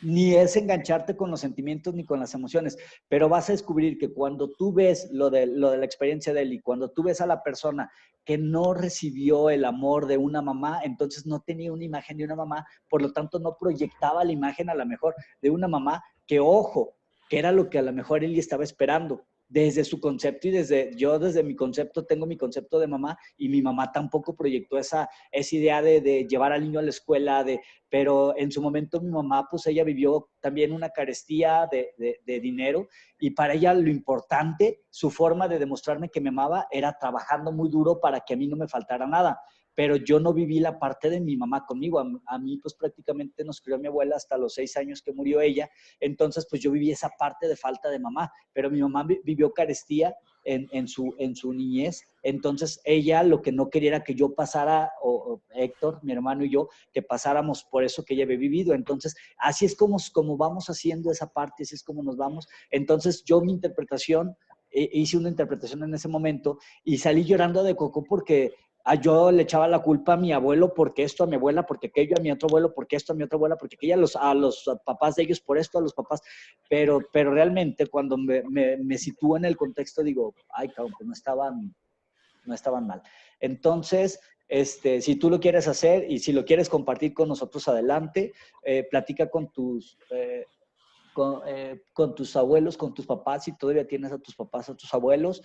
Ni es engancharte con los sentimientos ni con las emociones, pero vas a descubrir que cuando tú ves lo de la experiencia de Eli, cuando tú ves a la persona que no recibió el amor de una mamá, entonces no tenía una imagen de una mamá, por lo tanto no proyectaba la imagen a lo mejor de una mamá que, ojo, que era lo que a lo mejor Eli estaba esperando desde su concepto, y desde mi concepto tengo mi concepto de mamá, y mi mamá tampoco proyectó esa idea de llevar al niño a la escuela, pero en su momento mi mamá, pues ella vivió también una carestía de dinero, y para ella lo importante, su forma de demostrarme que me amaba era trabajando muy duro para que a mí no me faltara nada. Pero yo no viví la parte de mi mamá conmigo. A mí, pues prácticamente nos crió mi abuela hasta los 6 años que murió ella. Entonces, pues yo viví esa parte de falta de mamá, pero mi mamá vivió carestía en su niñez. Entonces, ella lo que no quería era que yo pasara, o Héctor, mi hermano y yo, que pasáramos por eso que ella había vivido. Entonces, así es como vamos haciendo esa parte, así es como nos vamos. Entonces, hice una interpretación en ese momento y salí llorando de coco porque yo le echaba la culpa a mi abuelo porque esto, a mi abuela porque aquello, a mi otro abuelo porque esto, a mi otra abuela porque aquello, a los papás de ellos por esto, a los papás. Pero realmente cuando me sitúo en el contexto digo, ay, cabrón, pues no estaban mal. Entonces, si tú lo quieres hacer y si lo quieres compartir con nosotros, adelante. Platica con tus abuelos, con tus papás, si todavía tienes a tus papás, a tus abuelos,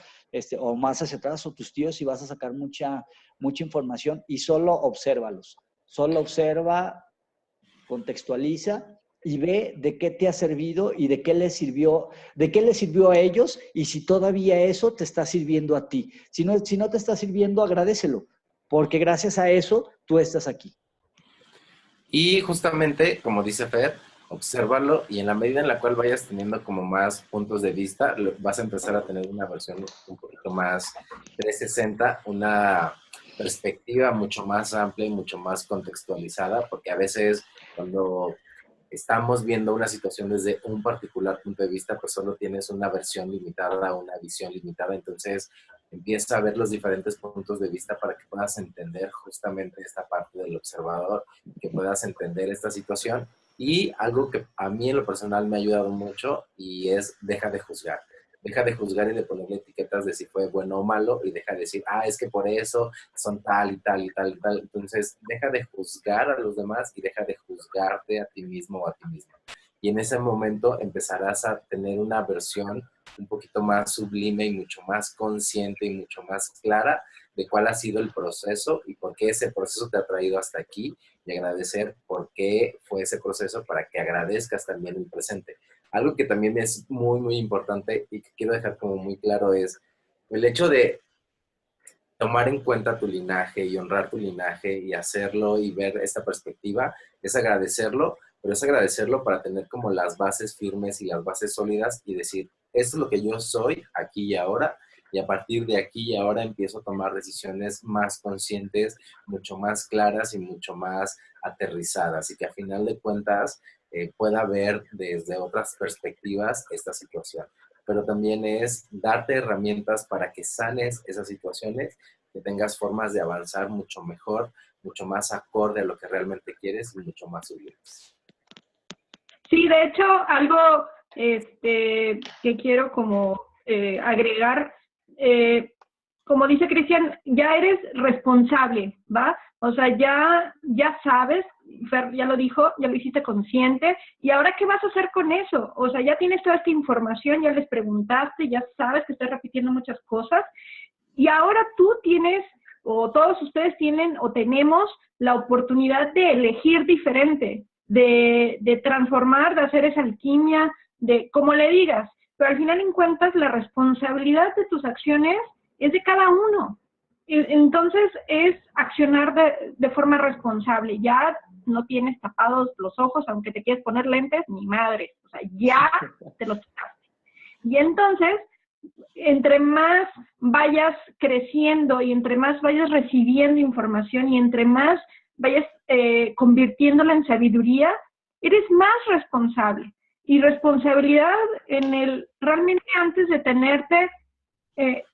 o más hacia atrás, o tus tíos, y vas a sacar mucha información, y solo obsérvalos. Solo observa, contextualiza y ve de qué te ha servido y de qué les sirvió a ellos, y si todavía eso te está sirviendo a ti. Si no te está sirviendo, agradécelo, porque gracias a eso tú estás aquí. Y justamente, como dice Fer, obsérvalo y en la medida en la cual vayas teniendo como más puntos de vista, vas a empezar a tener una versión un poquito más 360, una perspectiva mucho más amplia y mucho más contextualizada, porque a veces cuando estamos viendo una situación desde un particular punto de vista, pues solo tienes una versión limitada, una visión limitada, entonces empieza a ver los diferentes puntos de vista para que puedas entender justamente esta parte del observador, que puedas entender esta situación. Y algo que a mí en lo personal me ha ayudado mucho y es deja de juzgar. Deja de juzgar y de ponerle etiquetas de si fue bueno o malo y deja de decir, es que por eso son tal y tal y tal y tal. Entonces, deja de juzgar a los demás y deja de juzgarte a ti mismo o a ti misma. Y en ese momento empezarás a tener una versión un poquito más sublime y mucho más consciente y mucho más clara de cuál ha sido el proceso y por qué ese proceso te ha traído hasta aquí y agradecer por qué fue ese proceso para que agradezcas también el presente. Algo que también es muy, muy importante y que quiero dejar como muy claro es el hecho de tomar en cuenta tu linaje y honrar tu linaje y hacerlo y ver esta perspectiva, es agradecerlo, pero es agradecerlo para tener como las bases firmes y las bases sólidas y decir, esto es lo que yo soy aquí y ahora, y a partir de aquí y ahora empiezo a tomar decisiones más conscientes, mucho más claras y mucho más aterrizadas, y que a final de cuentas pueda ver desde otras perspectivas esta situación. Pero también es darte herramientas para que sanes esas situaciones, que tengas formas de avanzar mucho mejor, mucho más acorde a lo que realmente quieres y mucho más sublime. Sí, de hecho, algo que quiero como agregar, como dice Cristian, ya eres responsable, ¿va? O sea, ya sabes, Fer ya lo dijo, ya lo hiciste consciente, y ahora ¿qué vas a hacer con eso? O sea, ya tienes toda esta información, ya les preguntaste, ya sabes que estás repitiendo muchas cosas, y ahora tú tienes, o todos ustedes tienen, o tenemos la oportunidad de elegir diferente, de transformar, de hacer esa alquimia, de como le digas, pero al final en cuentas la responsabilidad de tus acciones es de cada uno. Entonces es accionar de forma responsable. Ya no tienes tapados los ojos, aunque te quieras poner lentes, ni madre. O sea, ya te los quitaste. Y entonces, entre más vayas creciendo y entre más vayas recibiendo información y entre más vayas convirtiéndola en sabiduría, eres más responsable. Y responsabilidad en el, realmente antes de tenerte,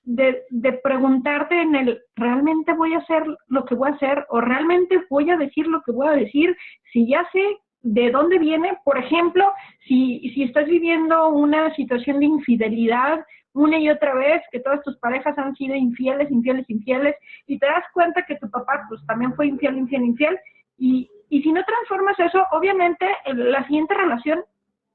de preguntarte en el, ¿realmente voy a hacer lo que voy a hacer? ¿O realmente voy a decir lo que voy a decir? Si ya sé de dónde viene, por ejemplo, si estás viviendo una situación de infidelidad una y otra vez, que todas tus parejas han sido infieles, y te das cuenta que tu papá pues también fue infiel, y si no transformas eso, obviamente la siguiente relación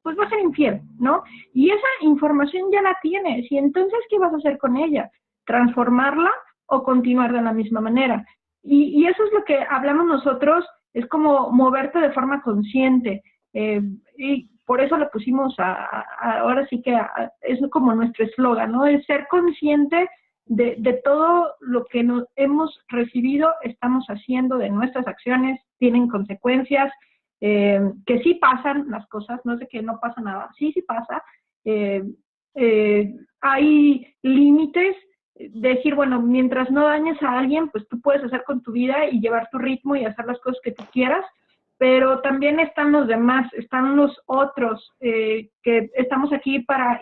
pues va a ser infiel, ¿no? Y esa información ya la tienes, y entonces, ¿qué vas a hacer con ella? ¿Transformarla o continuar de la misma manera? Y eso es lo que hablamos nosotros, es como moverte de forma consciente, y por eso lo pusimos ahora sí que es como nuestro eslogan, ¿no? Es ser consciente de todo lo que nos hemos recibido, estamos haciendo, de nuestras acciones, tienen consecuencias, que sí pasan las cosas, no es de que no pasa nada, sí pasa. Hay límites, decir, bueno, mientras no dañes a alguien, pues tú puedes hacer con tu vida y llevar tu ritmo y hacer las cosas que tú quieras, pero también están los demás, están los otros, que estamos aquí para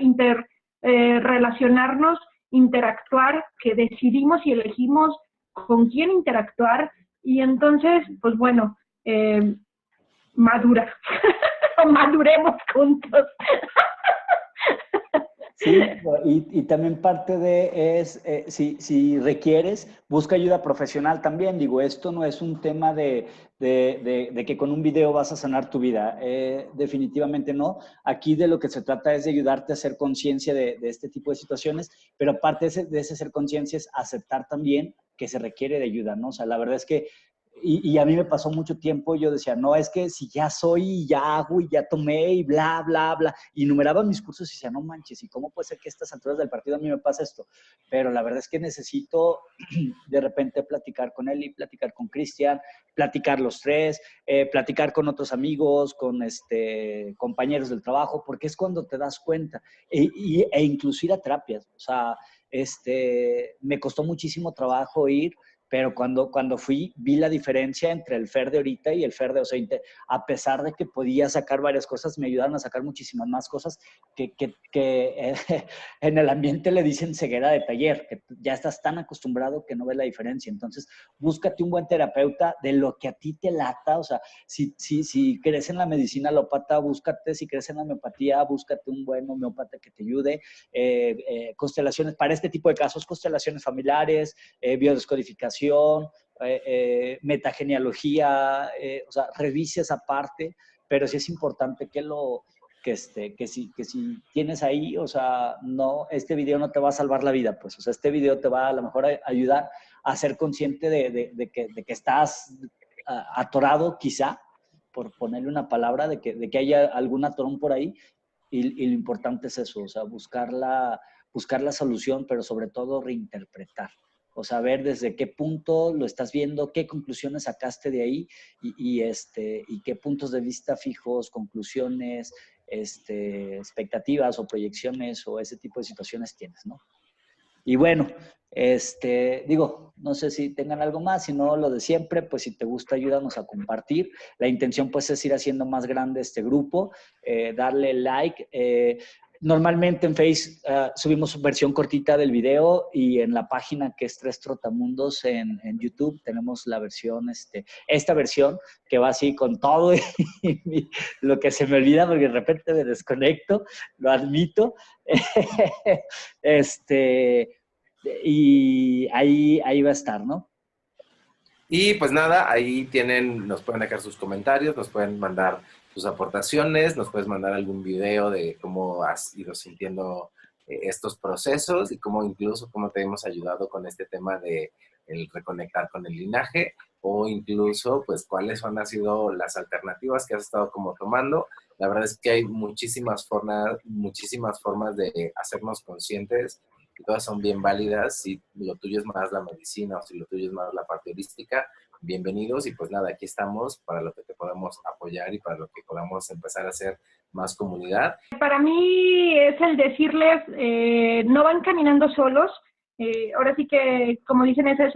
relacionarnos, interactuar, que decidimos y elegimos con quién interactuar, y entonces, pues bueno, madura, maduremos juntos. Sí, y también parte de es, si requieres, busca ayuda profesional también. Digo, esto no es un tema de que con un video vas a sanar tu vida. Definitivamente no. Aquí de lo que se trata es de ayudarte a hacer conciencia de este tipo de situaciones, pero aparte de ese ser conciencia es aceptar también que se requiere de ayuda, ¿no? O sea, la verdad es que y a mí me pasó mucho tiempo, yo decía, no, es que si ya soy, y ya hago, y ya tomé, y bla, bla, bla, y numeraba mis cursos y decía, no manches, ¿y cómo puede ser que a estas alturas del partido a mí me pasa esto? Pero la verdad es que necesito de repente platicar con Eli, platicar con Cristian, platicar los tres, platicar con otros amigos, con compañeros del trabajo, porque es cuando te das cuenta, e incluso ir a terapias, o sea, me costó muchísimo trabajo ir, pero cuando fui, vi la diferencia entre el Fer de ahorita y el Fer de, o sea, a pesar de que podía sacar varias cosas, me ayudaron a sacar muchísimas más cosas que en el ambiente le dicen ceguera de taller, que ya estás tan acostumbrado que no ves la diferencia. Entonces, búscate un buen terapeuta de lo que a ti te lata, o sea, si crees en la medicina alópata, búscate, si crees en la homeopatía, búscate un buen homeópata que te ayude, constelaciones, para este tipo de casos, constelaciones familiares, biodescodificación, metagenealogía, o sea, revise esa parte, pero sí es importante que si tienes ahí, o sea, no, este video no te va a salvar la vida, pues, o sea, este video te va a lo mejor a ayudar a ser consciente de que estás atorado, quizá, por ponerle una palabra, de que haya algún atorón por ahí, y lo importante es eso, o sea, buscar la solución, pero sobre todo reinterpretar. O sea, ver desde qué punto lo estás viendo, qué conclusiones sacaste de ahí y qué puntos de vista fijos, conclusiones, expectativas o proyecciones o ese tipo de situaciones tienes, ¿no? Y bueno, digo, no sé si tengan algo más, si no, lo de siempre, pues si te gusta, ayúdanos a compartir. La intención, pues, es ir haciendo más grande este grupo, darle like. Normalmente en Face subimos versión cortita del video y en la página que es Tres Trotamundos en YouTube tenemos la versión, esta versión que va así con todo y lo que se me olvida porque de repente me desconecto, lo admito. Y ahí va a estar, ¿no? Y pues nada, ahí nos pueden dejar sus comentarios, nos pueden mandar sus aportaciones, nos puedes mandar algún video de cómo has ido sintiendo estos procesos y cómo te hemos ayudado con este tema de el reconectar con el linaje, o incluso pues cuáles han sido las alternativas que has estado como tomando. La verdad es que hay muchísimas formas de hacernos conscientes y todas son bien válidas. Si lo tuyo es más la medicina o si lo tuyo es más la parte holística, bienvenidos. Y pues nada, aquí estamos para lo que te podamos apoyar y para lo que podamos empezar a hacer más comunidad. Para mí es el decirles, no van caminando solos. Ahora sí que, como dicen, esta es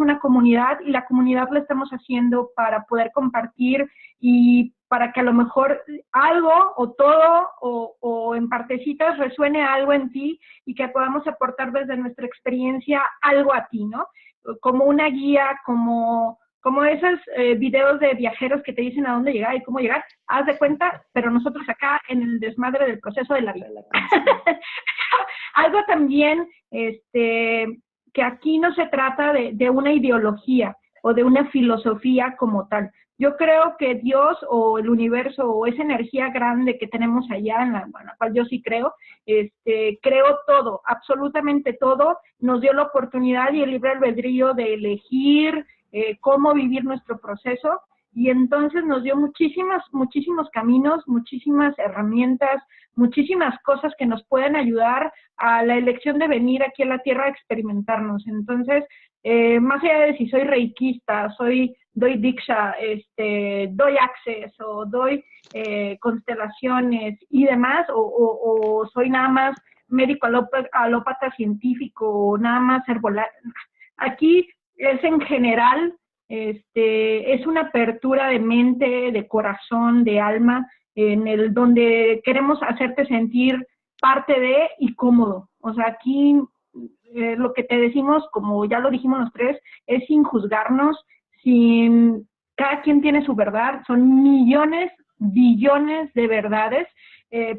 una comunidad, y la comunidad la estamos haciendo para poder compartir y para que a lo mejor algo o todo o en partecitas resuene algo en ti y que podamos aportar desde nuestra experiencia algo a ti, ¿no? Como una guía, como esos videos de viajeros que te dicen a dónde llegar y cómo llegar, haz de cuenta, pero nosotros acá en el desmadre del proceso de la vida. Algo también, que aquí no se trata de una ideología o de una filosofía como tal. Yo creo que Dios o el universo o esa energía grande que tenemos allá, en la cual yo sí creo, creo todo, absolutamente todo, nos dio la oportunidad y el libre albedrío de elegir cómo vivir nuestro proceso, y entonces nos dio muchísimos caminos, muchísimas herramientas, muchísimas cosas que nos pueden ayudar a la elección de venir aquí a la Tierra a experimentarnos. Entonces, más allá de si soy reikista, doy diksha, doy access o doy constelaciones y demás, o soy nada más médico alópata científico o nada más herbolario. Aquí es en general, es una apertura de mente, de corazón, de alma, donde queremos hacerte sentir parte de y cómodo. O sea, aquí lo que te decimos, como ya lo dijimos los tres, es sin juzgarnos, cada quien tiene su verdad, son millones, billones de verdades,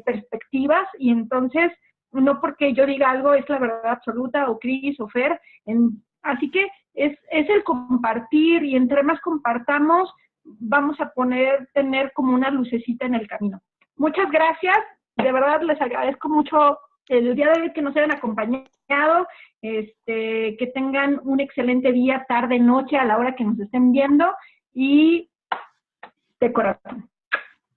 perspectivas, y entonces no porque yo diga algo es la verdad absoluta, o Cris, o Fer, así que es el compartir, y entre más compartamos, vamos a tener como una lucecita en el camino. Muchas gracias, de verdad les agradezco mucho el día de hoy que nos hayan acompañado, que tengan un excelente día, tarde, noche, a la hora que nos estén viendo y de corazón.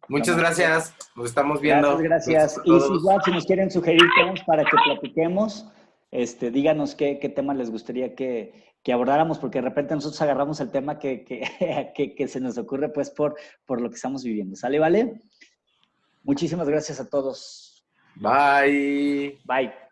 Muchas gracias, nos estamos viendo. Gracias. Y si igual, si nos quieren sugerir temas para que platiquemos, díganos qué tema les gustaría que abordáramos, porque de repente nosotros agarramos el tema que se nos ocurre pues por lo que estamos viviendo. ¿Sale, vale? Muchísimas gracias a todos. Bye. Bye.